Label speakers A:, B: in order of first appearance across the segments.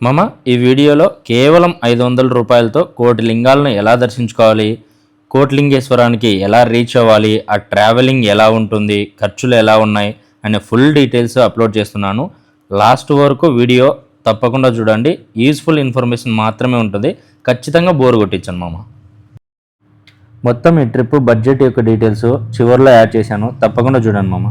A: మామ, ఈ వీడియోలో కేవలం 500 రూపాయలతో కోటి లింగాలను ఎలా దర్శించుకోవాలి, కోటిలింగేశ్వరానికి ఎలా రీచ్ అవ్వాలి, ఆ ట్రావెలింగ్ ఎలా ఉంటుంది, ఖర్చులు ఎలా ఉన్నాయి అనే ఫుల్ డీటెయిల్స్ అప్లోడ్ చేస్తున్నాను. లాస్ట్ వరకు వీడియో తప్పకుండా చూడండి. యూస్ఫుల్ ఇన్ఫర్మేషన్ మాత్రమే ఉంటుంది. ఖచ్చితంగా బోర్ కొట్టించాను మామ. మొత్తం ఈ ట్రిప్ బడ్జెట్ యొక్క డీటెయిల్స్ చివరిలో యాడ్ చేశాను, తప్పకుండా చూడండి మామ.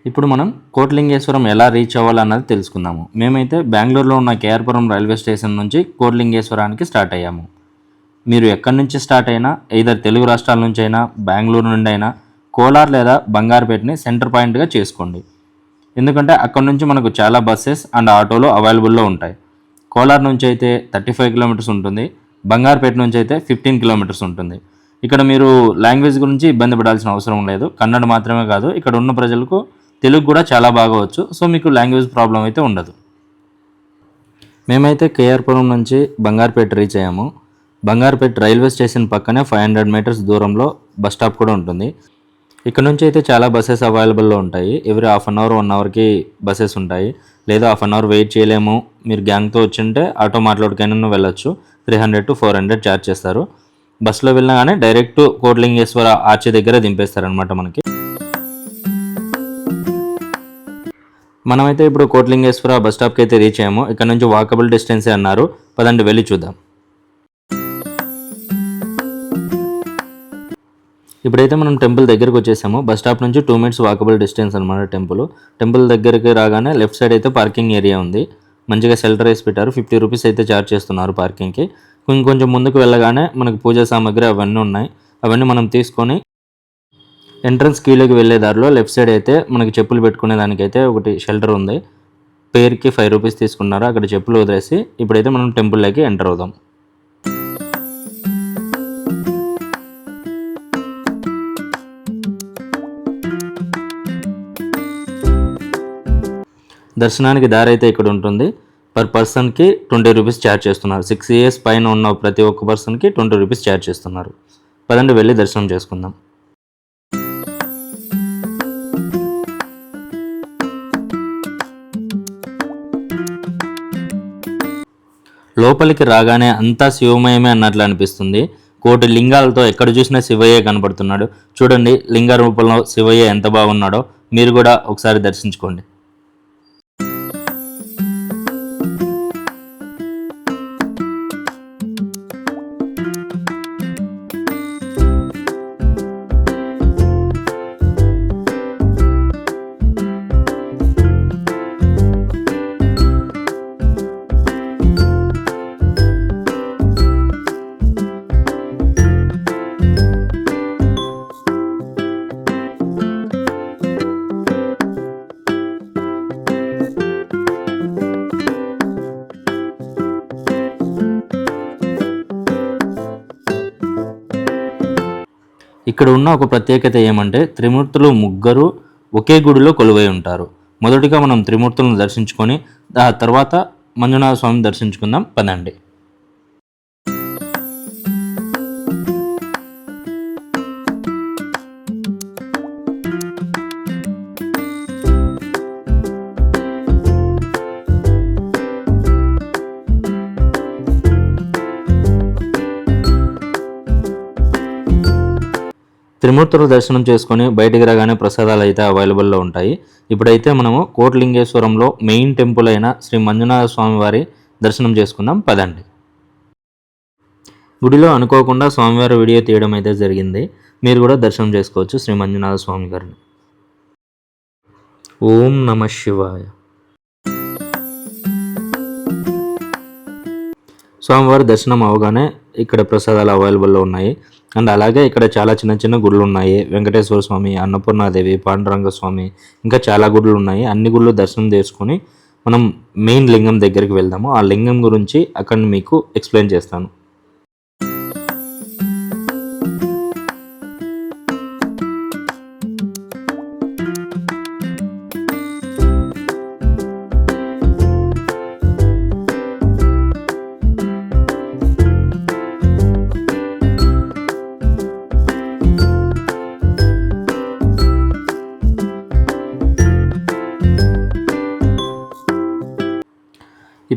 A: ఇప్పుడు మనం కోటిలింగేశ్వరం ఎలా రీచ్ అవ్వాలన్నది తెలుసుకుందాము. మేమైతే బెంగళూరులో ఉన్న కేఆర్పురం రైల్వే స్టేషన్ నుంచి కోటిలింగేశ్వరానికి స్టార్ట్ అయ్యాము. మీరు ఎక్కడి నుంచి స్టార్ట్ అయినా, either తెలుగు రాష్ట్రాల నుంచి అయినా, బెంగళూరు నుండి అయినా, కోలార్ లేదా బంగారుపేటని సెంటర్ పాయింట్గా చేసుకోండి. ఎందుకంటే అక్కడ నుంచి మనకు చాలా బస్సెస్ అండ్ ఆటోలు అవైలబుల్లో ఉంటాయి. కోలార్ నుంచి అయితే 35 కిలోమీటర్స్ ఉంటుంది, బంగారుపేట నుంచి అయితే 15 కిలోమీటర్స్ ఉంటుంది. ఇక్కడ మీరు లాంగ్వేజ్ గురించి ఇబ్బంది పడాల్సిన అవసరం లేదు. కన్నడ మాత్రమే కాదు, ఇక్కడ ఉన్న ప్రజలకు తెలుగు కూడా చాలా బాగా వచ్చు. సో మీకు లాంగ్వేజ్ ప్రాబ్లం అయితే ఉండదు. మేమైతే కేఆర్పురం నుంచి బంగారుపేట రీచ్ అయ్యాము. బంగారుపేట రైల్వే స్టేషన్ పక్కనే 500 మీటర్స్ దూరంలో బస్ స్టాప్ కూడా ఉంటుంది. ఇక్కడ నుంచి అయితే చాలా బస్సెస్ అవైలబుల్లో ఉంటాయి. ఎవ్రీ హాఫ్ అన్ అవర్ 1 అవర్కి బస్సెస్ ఉంటాయి. లేదా హాఫ్ అన్ అవర్ వెయిట్ చేయలేము, మీరు గ్యాంగ్తో వచ్చింటే ఆటో మాట్లాడుకైనా వెళ్ళొచ్చు. 300 to 400 ఛార్జ్ చేస్తారు. బస్సులో వెళ్ళినా కానీ డైరెక్ట్ కోటిలింగేశ్వర ఆర్చి దగ్గర దింపేస్తారనమాట మనకి. మనమైతే ఇప్పుడు కోటిలింగేశ్వర బస్ స్టాప్కి అయితే రీచ్ అయ్యాము. ఇక్కడ నుంచి వాకబుల్ డిస్టెన్సే అన్నారు. పదండి వెళ్ళి చూద్దాం. ఇప్పుడైతే మనం టెంపుల్ దగ్గరకు వచ్చేసాము. బస్ స్టాప్ నుంచి 2 minutes వాకబుల్ డిస్టెన్స్ అనమాట టెంపుల్ దగ్గరికి రాగానే లెఫ్ట్ సైడ్ అయితే పార్కింగ్ ఏరియా ఉంది. మంచిగా షెల్టర్ వేసి పెట్టారు. 50 రూపీస్ అయితే ఛార్జ్ చేస్తున్నారు పార్కింగ్కి. ఇంకొంచెం ముందుకు వెళ్ళగానే మనకు పూజా సామాగ్రి అవన్నీ ఉన్నాయి. అవన్నీ మనం తీసుకొని ఎంట్రన్స్ కీలోకి వెళ్ళే దారిలో లెఫ్ట్ సైడ్ అయితే మనకి చెప్పులు పెట్టుకునే దానికైతే ఒకటి షెల్టర్ ఉంది. పేరుకి 5 రూపీస్ తీసుకున్నారు. అక్కడ చెప్పులు వదిలేసి ఇప్పుడైతే మనం టెంపుల్లోకి ఎంటర్ అవుదాం. దర్శనానికి దారి అయితే ఇక్కడ ఉంటుంది. పర్ పర్సన్కి 20 రూపీస్ ఛార్జ్ చేస్తున్నారు. 6 years పైన ఉన్న ప్రతి ఒక్క పర్సన్కి 20 రూపీస్ ఛార్జ్ చేస్తున్నారు. పదండి వెళ్ళి దర్శనం చేసుకుందాం. లోపలికి రాగానే అంతా శివమయమే అన్నట్లు అనిపిస్తుంది. కోటి లింగాలతో ఎక్కడ చూసినా శివయ్య కనపడుతున్నాడు. చూడండి లింగ రూపంలో శివయ్య ఎంత బాగున్నాడో. మీరు కూడా ఒకసారి దర్శించుకోండి. ఇక్కడ ఉన్న ఒక ప్రత్యేకత ఏమంటే త్రిమూర్తులు ముగ్గురు ఒకే గుడిలో కొలువై ఉంటారు. మొదటిగా మనం త్రిమూర్తులను దర్శించుకొని ఆ తర్వాత మంజునాథ స్వామిని దర్శించుకుందాం. పదండి. త్రిమూర్తుల దర్శనం చేసుకొని బయటికి రాగానే ప్రసాదాలు అయితే అవైలబుల్లో ఉంటాయి. ఇప్పుడైతే మనము కోటిలింగేశ్వరంలో మెయిన్ టెంపుల్ అయిన శ్రీ మంజునాథ స్వామి వారి దర్శనం చేసుకుందాం. పదండి. గుడిలో అనుకోకుండా స్వామివారి వీడియో తీయడం అయితే జరిగింది. మీరు కూడా దర్శనం చేసుకోవచ్చు శ్రీ మంజునాథ స్వామి గారిని. ఓం నమః శివాయ. స్వామివారి దర్శనం అవగానే ఇక్కడ ప్రసాదాలు అవైలబుల్లో ఉన్నాయి. అండ్ అలాగే ఇక్కడ చాలా చిన్న చిన్న గుళ్ళు ఉన్నాయి. వెంకటేశ్వర స్వామి, అన్నపూర్ణాదేవి, పాండురంగ స్వామి, ఇంకా చాలా గుళ్ళు ఉన్నాయి. అన్ని గుళ్ళు దర్శనం చేసుకొని మనం మెయిన్ లింగం దగ్గరికి వెళ్దాము. ఆ లింగం గురించి అక్కడ మీకు ఎక్స్ప్లెయిన్ చేస్తాను.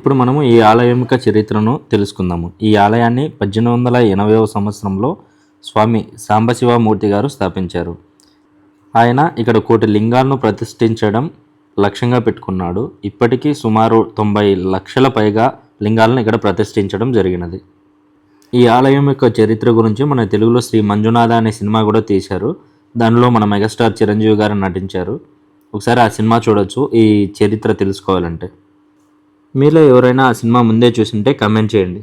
A: ఇప్పుడు మనము ఈ ఆలయం యొక్క చరిత్రను తెలుసుకుందాము. ఈ ఆలయాన్ని 1880వ సంవత్సరంలో స్వామి సాంబశివమూర్తి గారు స్థాపించారు. ఆయన ఇక్కడ 1,00,00,000 లింగాలను ప్రతిష్ఠించడం లక్ష్యంగా పెట్టుకున్నాడు. ఇప్పటికీ సుమారు 90 లక్షల పైగా లింగాలను ఇక్కడ ప్రతిష్ఠించడం జరిగినది. ఈ ఆలయం యొక్క చరిత్ర గురించి మన తెలుగులో శ్రీ మంజునాథ అనే సినిమా కూడా తీశారు. దానిలో మన మెగాస్టార్ చిరంజీవి గారు నటించారు. ఒకసారి ఆ సినిమా చూడొచ్చు ఈ చరిత్ర తెలుసుకోవాలంటే. మీలో ఎవరైనా ఆ సినిమా ముందే చూసింటే కామెంట్ చేయండి.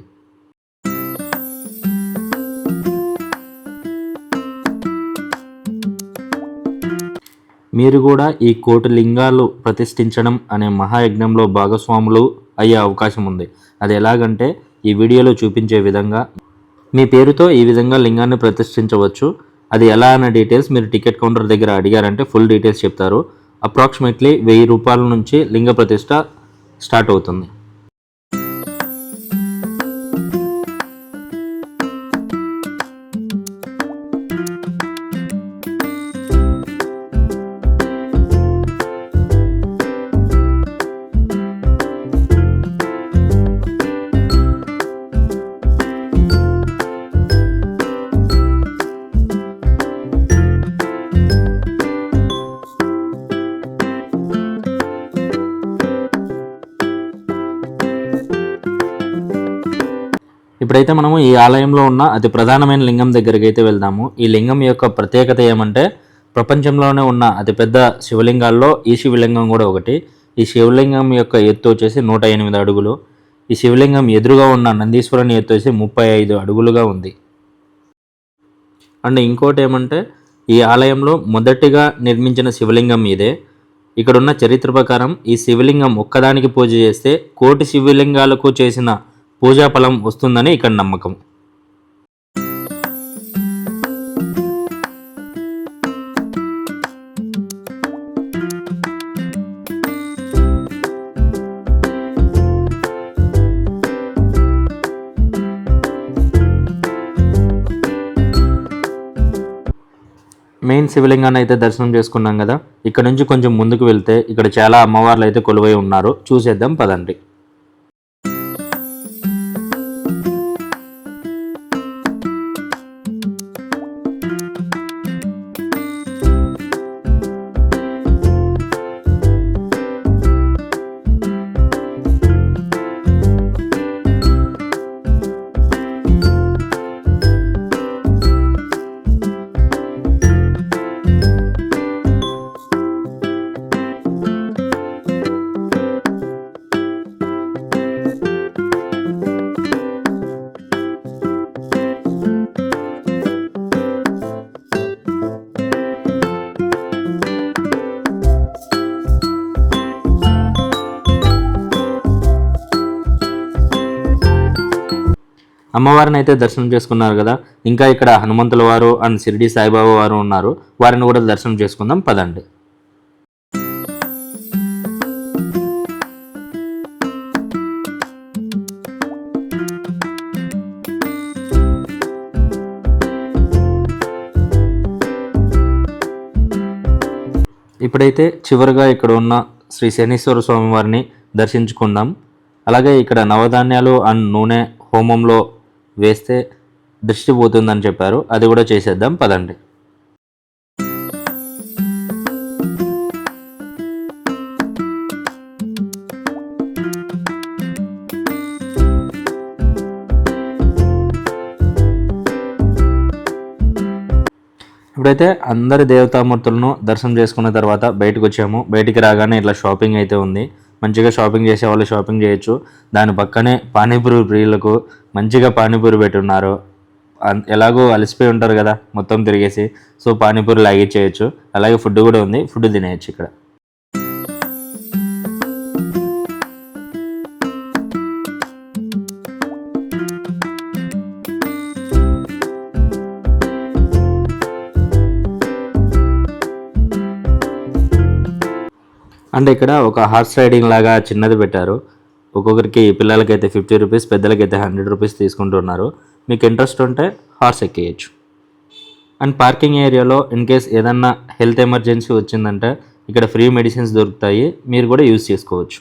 A: మీరు కూడా ఈ 1,00,00,000 లింగాలు ప్రతిష్ఠించడం అనే మహాయజ్ఞంలో భాగస్వాములు అయ్యే అవకాశం ఉంది. అది ఎలాగంటే ఈ వీడియోలో చూపించే విధంగా మీ పేరుతో ఈ విధంగా లింగాన్ని ప్రతిష్ఠించవచ్చు. అది ఎలా అనే డీటెయిల్స్ మీరు టికెట్ కౌంటర్ దగ్గర అడిగారంటే ఫుల్ డీటెయిల్స్ చెప్తారు. అప్రాక్సిమేట్లీ 1000 రూపాయల నుంచి లింగ ప్రతిష్ఠ స్టార్ట్ అవుతుంది. ఇప్పుడైతే మనము ఈ ఆలయంలో ఉన్న అతి ప్రధానమైన లింగం దగ్గరికి అయితే వెళ్దాము. ఈ లింగం యొక్క ప్రత్యేకత ఏమంటే ప్రపంచంలోనే ఉన్న అతిపెద్ద శివలింగాల్లో ఈ శివలింగం కూడా ఒకటి. ఈ శివలింగం యొక్క ఎత్తు వచ్చేసి 108 అడుగులు. ఈ శివలింగం ఎదురుగా ఉన్న నందీశ్వరుని ఎత్తు వచ్చి 35 అడుగులుగా ఉంది. అండ్ ఇంకోటి ఏమంటే ఈ ఆలయంలో మొదటిగా నిర్మించిన శివలింగం ఇదే. ఇక్కడున్న చరిత్ర ప్రకారం ఈ శివలింగం ఒక్కదానికి పూజ చేస్తే 1,00,00,000 శివలింగాలకు చేసిన పూజా ఫలం వస్తుందని ఇక్కడ నమ్మకం. మెయిన్ శివలింగాన్ని అయితే దర్శనం చేసుకున్నాం కదా. ఇక్కడ నుంచి కొంచెం ముందుకు వెళ్తే ఇక్కడ చాలా అమ్మవార్లు అయితే కొలువై ఉన్నారు. చూసేద్దాం పదండి. అమ్మవారిని అయితే దర్శనం చేసుకున్నారు కదా. ఇంకా ఇక్కడ హనుమంతుల వారు అండ్ షిరిడి సాయిబాబా వారు ఉన్నారు. వారిని కూడా దర్శనం చేసుకుందాం పదండి. ఇప్పుడైతే చివరిగా ఇక్కడ ఉన్న శ్రీ శనీశ్వర స్వామి వారిని దర్శించుకుందాం. అలాగే ఇక్కడ నవధాన్యాలు అండ్ నూనె హోమంలో వేస్తే దృష్టి పోతుందని చెప్పారు. అది కూడా చేసేద్దాం పదండి. ఇప్పుడైతే అందరి దేవతామూర్తులను దర్శనం చేసుకున్న తర్వాత బయటకు వచ్చాము. బయటికి రాగానే ఇట్లా షాపింగ్ అయితే ఉంది. మంచిగా షాపింగ్ చేసే వాళ్ళు షాపింగ్ చేయొచ్చు. దాని పక్కనే పానీపూరి ప్రియులకు మంచిగా పానీపూరి పెట్టున్నారు. ఎలాగో అలసిపోయి ఉంటారు కదా మొత్తం తిరిగేసి, సో పానీపూరి లాగిచ్చేయచ్చు. అలాగే ఫుడ్ కూడా ఉంది, ఫుడ్ తినేయచ్చు ఇక్కడ. అంటే ఇక్కడ ఒక హార్స్ రైడింగ్ లాగా చిన్నది పెట్టారు. ఒక్కొక్కరికి పిల్లలకైతే 50 రూపీస్, పెద్దలకైతే 100 రూపీస్ తీసుకుంటున్నారు. మీకు ఇంట్రెస్ట్ ఉంటే హార్స్ ఎక్కేయచ్చు. అండ్ పార్కింగ్ ఏరియాలో ఇన్ కేస్ ఏదన్నా హెల్త్ ఎమర్జెన్సీ వచ్చిందంటే ఇక్కడ ఫ్రీ మెడిసిన్స్ దొరుకుతాయి, మీరు కూడా యూజ్ చేసుకోవచ్చు.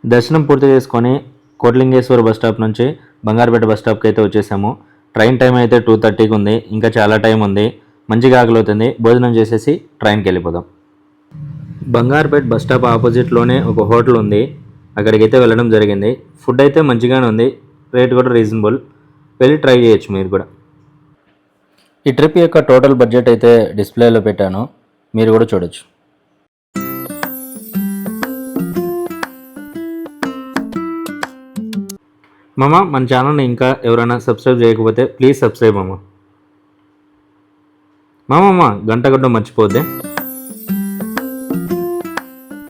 A: దర్శనం పూర్తి చేసుకొని కోట్లింగేశ్వర బస్ స్టాప్ నుంచి బంగారుపేట బస్ స్టాప్కి అయితే వచ్చేసాము. ట్రైన్ టైం అయితే 2:30కి ఉంది. ఇంకా చాలా టైం ఉంది. మంచిగా ఆకలి అవుతుంది. భోజనం చేసేసి ట్రైన్కి వెళ్ళిపోదాం. బంగారుపేట బస్ స్టాప్ ఆపోజిట్లోనే ఒక హోటల్ ఉంది. అక్కడికి అయితే వెళ్ళడం జరిగింది. ఫుడ్ అయితే మంచిగానే ఉంది. రేట్ కూడా రీజనబుల్. వెళ్ళి ట్రై చేయొచ్చు మీరు కూడా. ఈ ట్రిప్ యొక్క టోటల్ బడ్జెట్ అయితే డిస్ప్లేలో పెట్టాను, మీరు కూడా చూడొచ్చు. మామ, మన ఛానల్ని ఇంకా ఎవరైనా సబ్స్క్రైబ్ చేయకపోతే ప్లీజ్ సబ్స్క్రైబ్ మామ. గంట మర్చిపోద్దే.